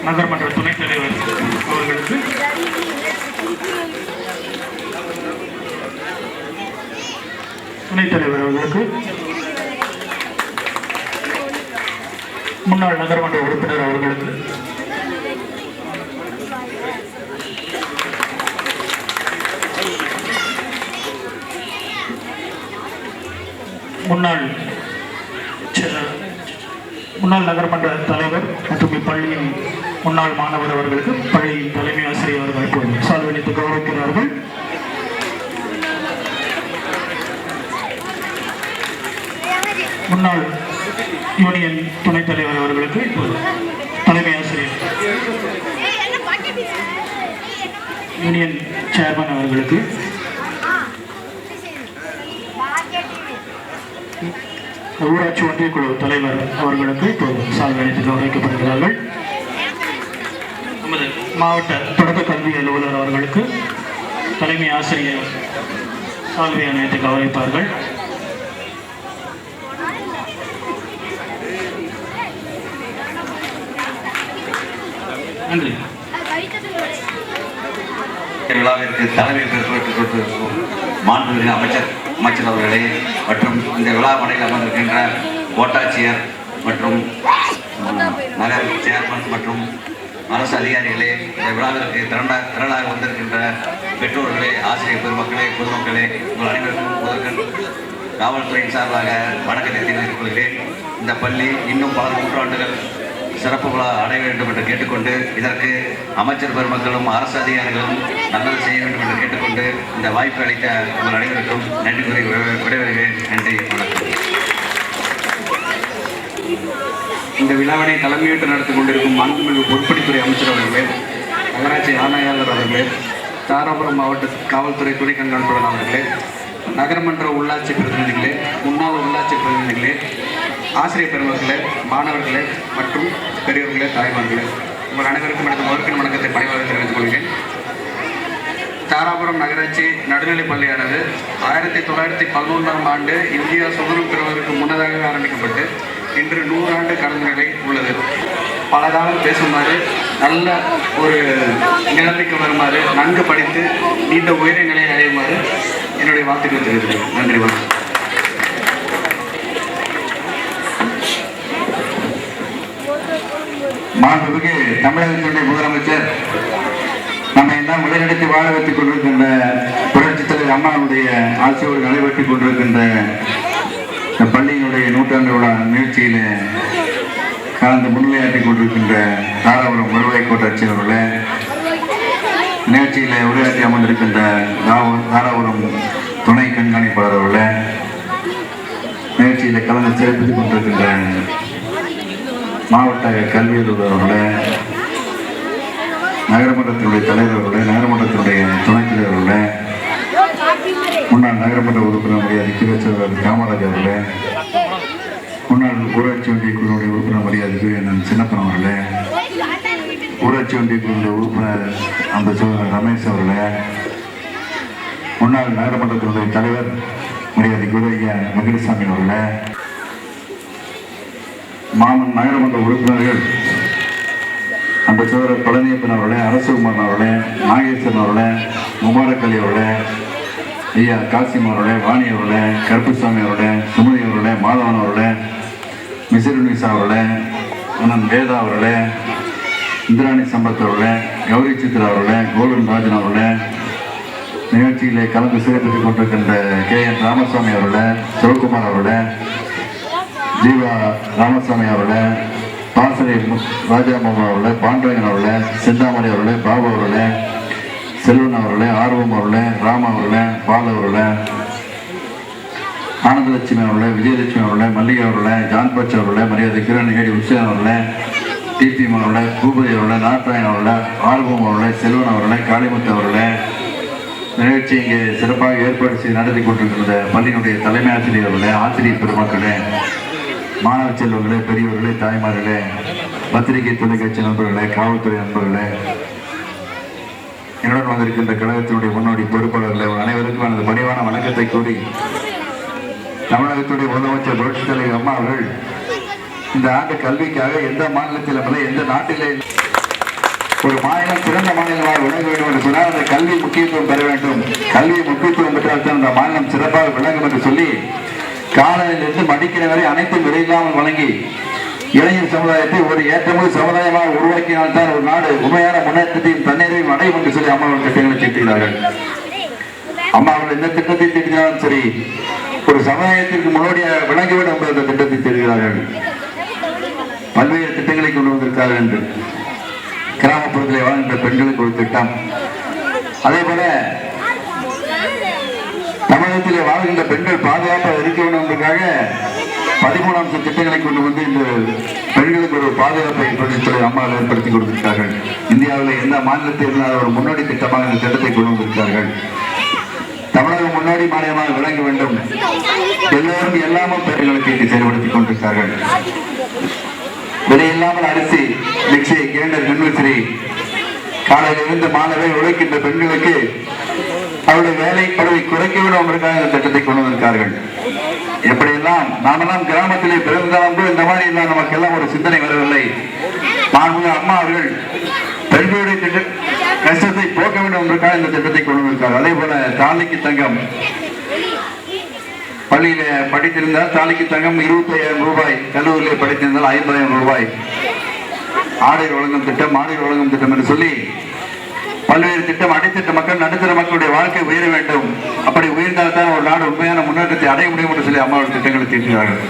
நகர்மன்ற துணைத் தலைவர் அவர்களுக்கு முன்னாள் நகர்மன்ற உறுப்பினர் அவர்களுக்கு முன்னாள் நகர்மன்ற தலைவர் மற்றும் இப்பள்ளியின் முன்னாள் மாணவர் அவர்களுக்கு பள்ளியின் தலைமை ஆசிரியர் அவர்கள் சால்வளித்து கௌரவிக்கிறார்கள். முன்னாள் யூனியன் துணைத் தலைவர் அவர்களுக்கு தலைமை ஆசிரியர் யூனியன் சேர்மன் அவர்களுக்கு ஊராட்சி ஒன்றிய குழு தலைவர் அவர்களுக்கு சால்வளித்து கௌரவிக்கப்படுகிறார்கள். நமது மாவட்ட தொடக்க கல்வி அலுவலர் அவர்களுக்கு தலைமை ஆசிரியர் சால்வை அணிவித்து கௌரவிப்பார்கள். நன்றி. விழாவிற்கு தலைமை பொறுப்பேற்றுக் கொண்டிருக்கும் மாண்புமிகு அமைச்சர் அவர்களே மற்றும் இந்த விழா மனையில் அமர்ந்திருக்கின்ற கோட்டாட்சியர் மற்றும் நகர் சேர்மன் மற்றும் அரசு அதிகாரிகளே, இந்த விழாவிற்கு திரளாக வந்திருக்கின்ற பெற்றோர்களே, ஆசிரியர் பெருமக்களே, பொதுமக்களே, உங்கள் அனைவருக்கும் முதற்கண் காவல்துறையின் சார்பாக வணக்கத்தை தெரிவித்துக் கொள்கிறேன். இந்த பள்ளி இன்னும் பல நூற்றாண்டுகள் சிறப்பு விழா அடைய வேண்டும் என்று கேட்டுக்கொண்டு இதற்கு அமைச்சர் பெருமக்களும் அரசு அதிகாரிகளும் நல்லது செய்ய வேண்டும் என்று கேட்டுக்கொண்டு இந்த வாய்ப்பு அளித்த உங்கள் அனைவருக்கும் நன்றி கூறி விடைபெறுகிறேன். நன்றி, வணக்கம். இந்த விழாவினை தலைமையேற்று நடத்தி கொண்டிருக்கும் மாண்புமிகு பொதுப்பணித்துறை அமைச்சர் அவர்களே, நகராட்சி ஆணையாளர் அவர்களே, தாராபுரம் மாவட்ட காவல்துறை துணை கண்காணிப்பாளர் அவர்களே, நகர்மன்ற உள்ளாட்சி பிரதிநிதிகளே, முன்னாள் உள்ளாட்சி பிரதிநிதிகளே, ஆசிரியர் பெருமக்களே, மாணவர்களே மற்றும் பெரியவர்களே, தாய்மார்களே, உங்கள் அனைவருக்கும் எனது முதற்கண் வணக்கத்தை பணிவாக தெரிவித்துக் கொள்கிறேன். தாராபுரம் நகராட்சி நடுநிலைப் பள்ளியானது 1911ஆம் ஆண்டு இந்தியா சுதந்திரம் பெறுவதற்கு முன்னதாக ஆரம்பிக்கப்பட்டு இன்று 100 ஆண்டு கடந்த நிலை உள்ளது. பல காலம் பேசுமாறு, நல்ல ஒரு நிலைமைக்கு வருமாறு, நன்கு படித்து நீண்ட உயரிய நிலையை அடையுமாறு என்னுடைய வாழ்த்துக்களை தெரிவித்துள்ளேன். நன்றி, வணக்கம். மாண்புமிகு தமிழகத்தினுடைய முதலமைச்சர் நம்மை எல்லாம் வழிநடத்தி வாழ வைத்துக் கொண்டிருக்கின்ற புரட்சித் தலைவர் அம்மாவுடைய ஆட்சியோடு நடைபெற்றுக் கொண்டிருக்கின்ற பள்ளியினுடைய 100ஆண்டு விழா நிகழ்ச்சியில கலந்து முன்னிலையாற்றிக் கொண்டிருக்கின்ற தாராபுரம் வருவாய் கோட்டாட்சியர் அவர்களே, நிகழ்ச்சியில உரையாற்றி அமர்ந்திருக்கின்ற தாராபுரம் துணை கண்காணிப்பாளர் அவர்களே, நிகழ்ச்சியில கலந்து சிறப்பித்துக் கொண்டிருக்கின்ற மாவட்ட கல்வி அலுவலர்களே, நகரமன்றத்தினுடைய தலைவர்களே, நகரமன்றத்தினுடைய துணைத் தலைவர்களே, முன்னாள் நகரமன்ற உறுப்பினர் மரியாதைக்குரிய காமராஜ் அவர்களே, முன்னாள் ஊராட்சி ஒன்றிய குழுவுடைய உறுப்பினர் மரியாதைக்குரிய சின்னப்பன் அவர்களே, ஊராட்சி ஒன்றிய குழுவுடைய உறுப்பினர் அந்த சோதரர் ரமேஷ் அவர்களே, முன்னாள் நகரமன்றத்தினுடைய தலைவர் மரியாதைக்குரிய மகிழ்சாமி அவர்களே, மாமன் நகரமன்ற உறுப்பினர்கள் அந்த சோதரர் பழனியப்பன் அவர்களே, அரசுகுமாரன் அவர்களே, நாகேஸ்வரன் அவர்களே, முபாரக் அலி அவர்களே, ஐயா காசிம் அவர்களே, வாணி அவர்களே, கருப்புசாமி அவர்களே, சுமதி அவர்களே, மாதவன் அவர்களே, மிசிறுனிசா அவர்களே, அண்ணன் வேதா அவர்களே, இந்திராணி சம்பத் அவர்களே, கௌரி சித்ரா அவர்களே, கோவிந்த் ராஜன் அவர்களே, நிகழ்ச்சியிலே கலந்து சிறப்பித்துக் கொண்டிருக்கின்ற KN ராமசாமி அவர்களே, சிவகுமார் அவர்களே, ஜீவா ராமசாமி அவர்களே, பாசறை ராஜாமாமா அவர்களே, பாண்டவன் அவர்களே, சிந்தாமணி அவர்களே, பாபு அவர்களே, செல்வன் அவர்களே, ஆர்வம் அவர்களே, ராமா அவர்களே, பால் அவர்களே, ஆனந்தலட்சுமி அவர்களே, விஜயலட்சுமி அவர்களே, மல்லிகை அவர்களே, ஜான்பட்ச அவர்களே, மரியாதைக்குரிய நிகழ்ச்சி உஷன் அவர்களே, டிபிஎம் அவர்களே, பூபதி அவர்களே, நாட்டாயன் அவர்களே, ஆர்வம் அவர்களே, செல்வன் அவர்களே, காளிமுத்து அவர்களே, நிகழ்ச்சி இங்கே சிறப்பாக ஏற்பாடு செய்து நடத்தி கொண்டிருக்கின்ற பள்ளியினுடைய தலைமை ஆசிரியர் அவர்களே, ஆசிரியர் பெருமக்களே, மாணவ செல்வங்களே, பெரியவர்களே, தாய்மார்களே, பத்திரிகை தொலைக்காட்சி நண்பர்களே, காவல்துறை நண்பர்களே, என்னுடன் வந்திருக்கின்ற கழகத்தினுடைய முன்னோடி பொறுப்பாளர்களே, அனைவருக்கும் எனது பணிவான வணக்கத்தை கூறி, தமிழகத்துடைய முதலமைச்சர் புரட்சித் தலைவர் அம்மா அவர்கள் இந்த ஆண்டு கல்விக்காக எந்த மாநிலத்திலும் இல்லை, எந்த நாட்டிலே ஒரு மாநிலம் சிறந்த மாநிலமாக விளங்க வேண்டும் என்று சொன்னால் அந்த கல்வி முக்கியத்துவம் பெற வேண்டும். கல்வி முக்கியத்துவம் பெற்றால் தான் அந்த மாநிலம் சிறப்பாக விளங்கும் என்று சொல்லி காலையிலிருந்து மடிக்கிற வரை அனைத்தும் விடையில்லாமல் வழங்கி இளைஞர் சமுதாயத்தை ஒரு ஏற்றமிகு சமுதாயமாக உருவாக்கினால்தான் ஒரு நாடு உண்மையான முன்னேற்றத்தையும் தண்ணீரையும் அடையும் என்று சொல்லி அம்மா அவர்கள் திட்டங்களை தீட்டுகிறார்கள். அம்மா அவர்கள் எந்த திட்டத்தை தீட்டினாலும் சரி ஒரு சமுதாயத்திற்கு முன்னோடியாக விளங்க வேண்டும் என்ற அந்த திட்டத்தை தீட்டுகிறார்கள். பல்வேறு திட்டங்களை கொண்டு வந்திருக்கிறார்கள் என்று கிராமப்புறத்தில் வாழ்கின்ற பெண்களுக்கு ஒரு திட்டம், அதே போல தமிழகத்திலே வாழ்கின்ற பெண்கள் பாதுகாப்பாக இருக்க வேண்டும் என்பதற்காக 13 அம்ச திட்டங்களை கொண்டு வந்து இந்த பெண்களுக்கு ஒரு பாதுகாப்பை தொழில்துறை அம்மா ஏற்படுத்தி கொடுத்திருக்கிறார்கள். இந்தியாவில் எந்த மாநிலத்தில் இல்லாத ஒரு முன்னோடி திட்டமாக இந்த திட்டத்தை கொண்டு வந்திருக்கிறார்கள். தமிழகம் முன்னோடி மாநிலமாக விளங்க வேண்டும், எல்லோரும் எல்லாமும் பெண்களுக்கு இங்கு செயல்படுத்திக் கொண்டிருக்கிறார்கள். விலையில்லாமல் அரிசி, மிக்சி, கிரைண்டர், மின்விசிறி காலையில் இருந்து மாணவரை உழைக்கின்ற பெண்களுக்கு அவருடைய வேலை படுவை குறைக்க வேண்டும் என்பதற்காக இந்த திட்டத்தை கொண்டு வந்திருக்கிறார்கள். எப்படியெல்லாம் நாமெல்லாம் கிராமத்திலே பிறந்தாலும் கூட இந்த மாதிரி எல்லாம் நமக்கு எல்லாம் ஒரு சிந்தனை வரவில்லை. அம்மா அவர்கள் பெண்களுடைய கஷ்டத்தை போக்க வேண்டும் என்பதற்காக இந்த திட்டத்தை கொண்டு வந்திருக்கிறார்கள். அதே போல தாலிக்கு தங்கம், பள்ளியில படித்திருந்தால் தாலிக்கு தங்கம் 25,000 ரூபாய், கல்லூரியிலே படித்திருந்தால் 50,000 ரூபாய், ஆடைகள் வழங்கும் திட்டம், ஆடைகள் வழங்கும் திட்டம் என்று சொல்லி பல்வேறு திட்டம். அடித்தட்ட மக்கள், நடுத்தர மக்களுடைய வாழ்க்கை உயர வேண்டும், அப்படி உயர்ந்தால்தான் ஒரு நாடு உண்மையான முன்னேற்றத்தை அடைய முடியும் என்று சொல்லி அம்மாவோட திட்டங்களை தீர்க்கிறார்கள்.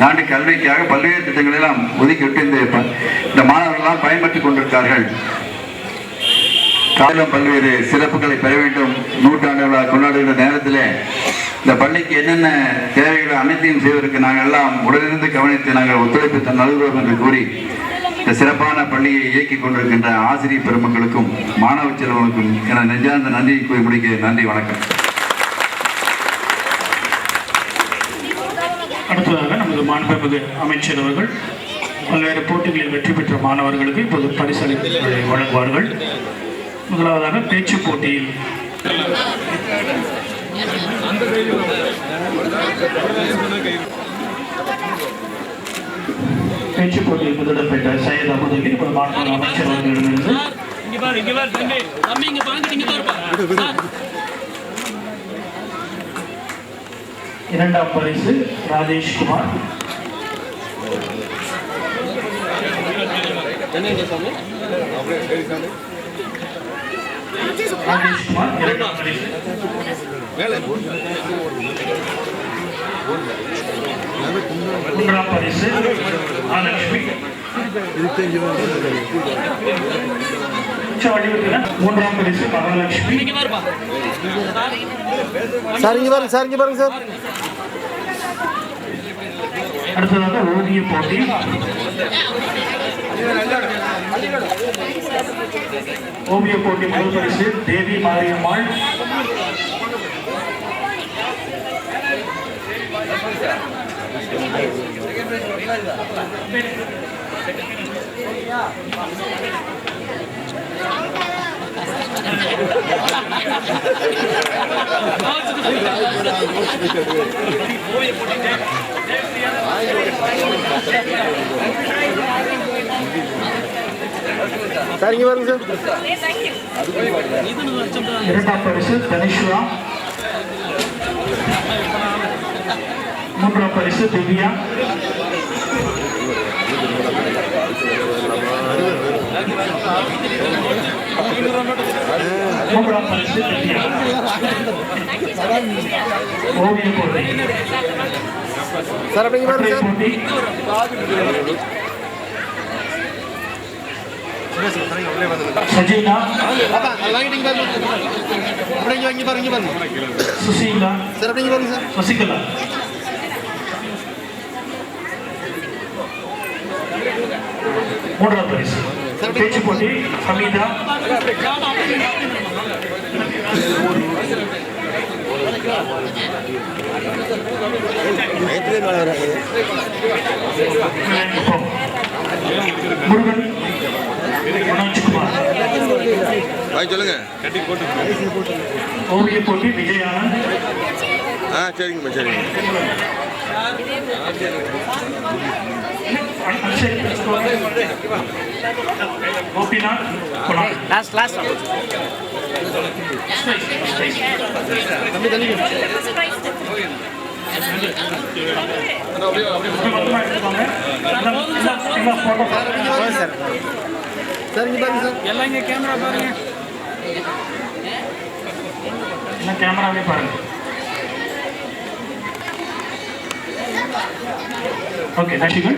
நாட்டு கல்விக்காக பல்வேறு திட்டங்கள் எல்லாம் ஒதுக்கிவிட்டு இந்த மாணவர்களால் பயன்படுத்திக் கொண்டிருக்கிறார்கள். காலம் பல்வேறு சிறப்புகளை பெற வேண்டும். 100ஆண்டு விழா கொண்டாடுகிற நேரத்தில் இந்த பள்ளிக்கு என்னென்ன தேவைகளை அனைத்தையும் செய்வதற்கு நாங்கள் எல்லாம் உடனிருந்து கவனித்து நாங்கள் ஒத்துழைப்பு நல்கிறோம் என்று கூறி இந்த சிறப்பான பள்ளியை இயக்கிக் கொண்டிருக்கின்ற ஆசிரியர் பெருமக்களுக்கும் மாணவ செல்வங்களுக்கும் என நெஞ்சார்ந்த நன்றியை கூறி முடிக்க நன்றி, வணக்கம். அடுத்ததாக நமது மாண்புமிகு அமைச்சர் அவர்கள் பல்வேறு போட்டிகளில் வெற்றி பெற்ற மாணவர்களுக்கு இப்போது பரிசளிப்புகளை வழங்குவார்கள். முதலாவதாக பேச்சு போட்டியில் பேச்சு போட்டியில் முதலிடம் பெற்ற சையத் அபுதகி மாநில அமைச்சர் அவர்களிடமிருந்து இரண்டாம் பரிசு ராஜேஷ்குமார், இரண்டாம் பரிசு. மூன்றாம் பரிசு மகாலட்சுமி. மூன்றாம் பரிசு மகாலட்சுமி. அடுத்ததாக ஓவிய போட்டி. ஓவிய போட்டி முதல் பரிசு தேவி மாரியம்மாள். இரண்டாம் பரிசு தனிஷ்வா. மூன்றாம் பரிசு திவ்யா. மூன்றாம் பரிசு திவ்யா. ஓவிய போட்டி. போட்டி சஜீனா, சுசீலா, சசிகலா. மூன்றாம் பரிசு பேச்சு போட்டி ஹமீதா. முருகன், மனோஜ்குமார். ஓவிய போட்டி விஜயானந்த். சரிங்கம்மா சரிங்க. கோபிநாத் தம்பி தள்ளி சார் சார் இங்கே பாருங்க சார் எல்லாம் இங்கே கேமரா பாருங்க கேமராவே பாருங்க. ஓகே நன்றிகள்.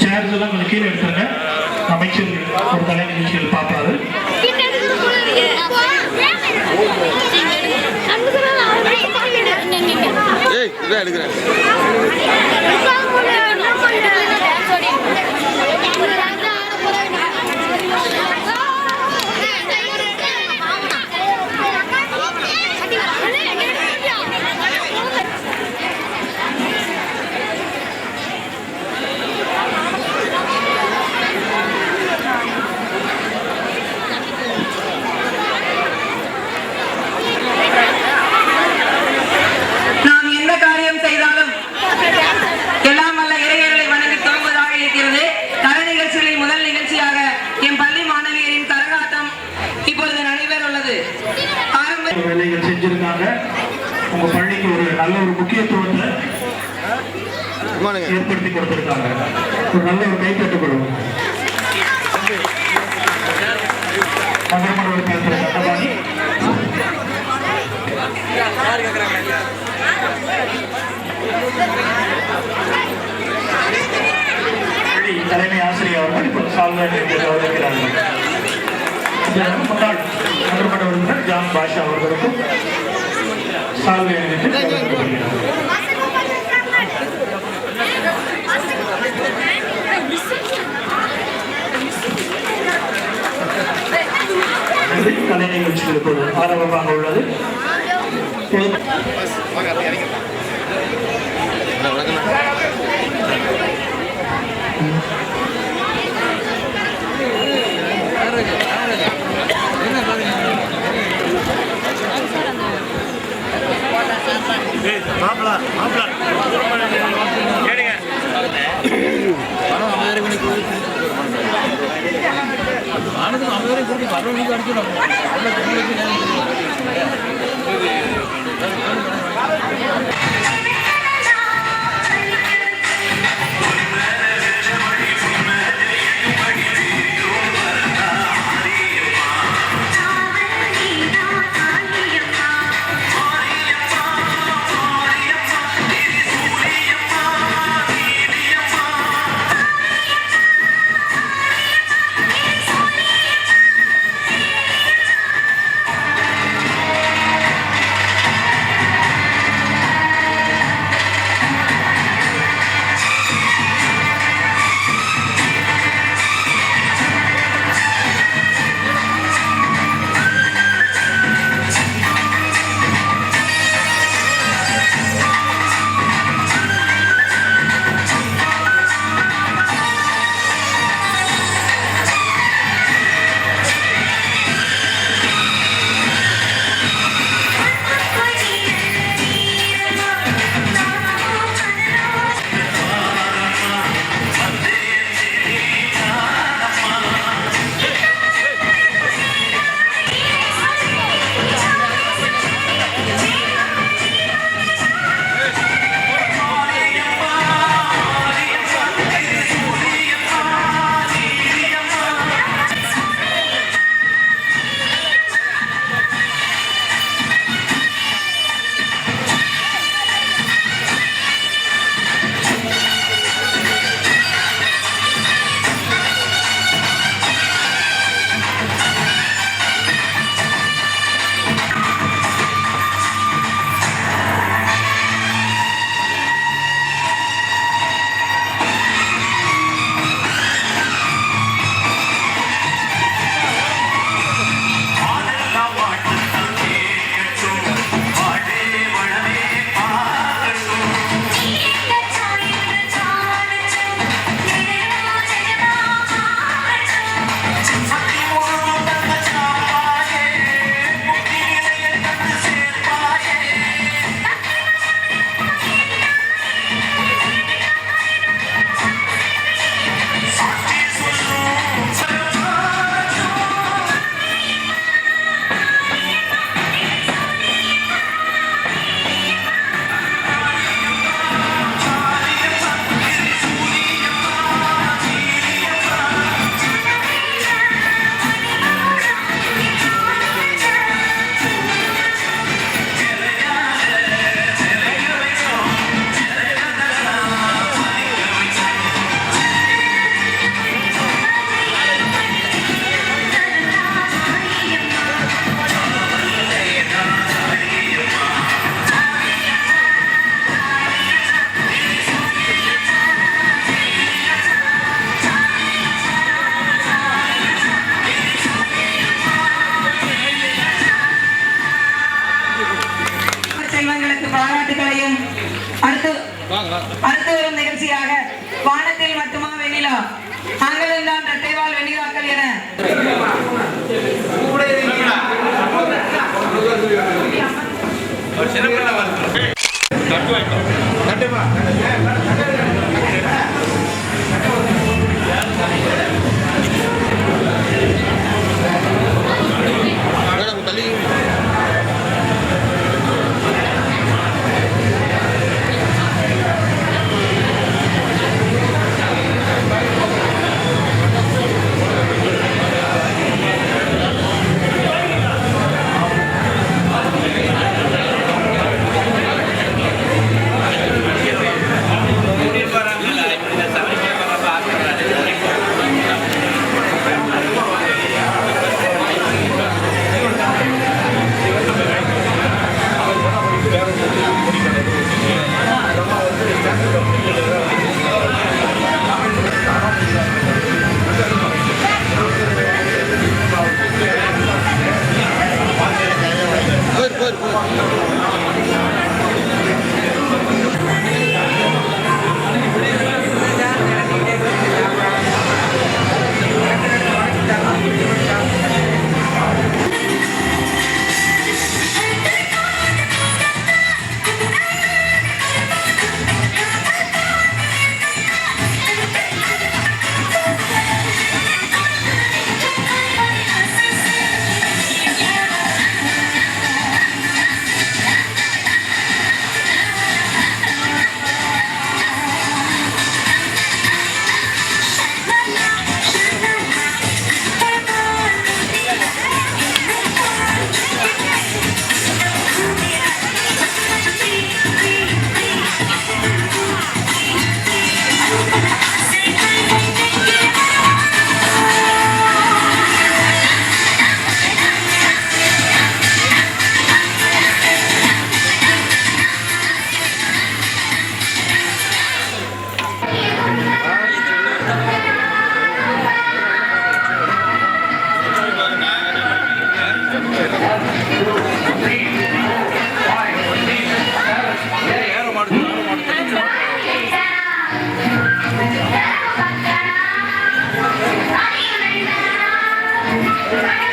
சேர்ஸ் எல்லாம் கொஞ்சம் கீழே எடுத்துருங்க. அமைச்சர் ஒரு கலை நிகழ்ச்சிகள் பார்ப்பாரு. ஏய் இதான் எடுக்கிறேன். வேலைகள் செஞ்சிருக்காங்க. உங்க பள்ளிக்கு ஒரு நல்ல ஒரு முக்கியத்துவத்தை ஏற்படுத்தி கொடுத்திருக்காங்க. ஒரு நல்ல ஒரு கைத்தட்டு கொடுங்க. நகரமன்ற பேசுற கட்டபாணி தலைமை ஆசிரியர் அவர்கள் இப்போது சால்வை கௌரவிக்கிறார்கள். முன்னாள் நகரமன்ற உறுப்பினர் ஜான் பாஷா அவர்களுக்கும் சால்வை அணிவித்து கௌரவிக்கப்படுகிறார்கள். கலை நிகழ்ச்சிகளுக்கு ஒரு ஆரம்பமாக உள்ளது. வெண்ணிதான் இரட்டைவால் வெண்ணிதாக்கள் என Thank you.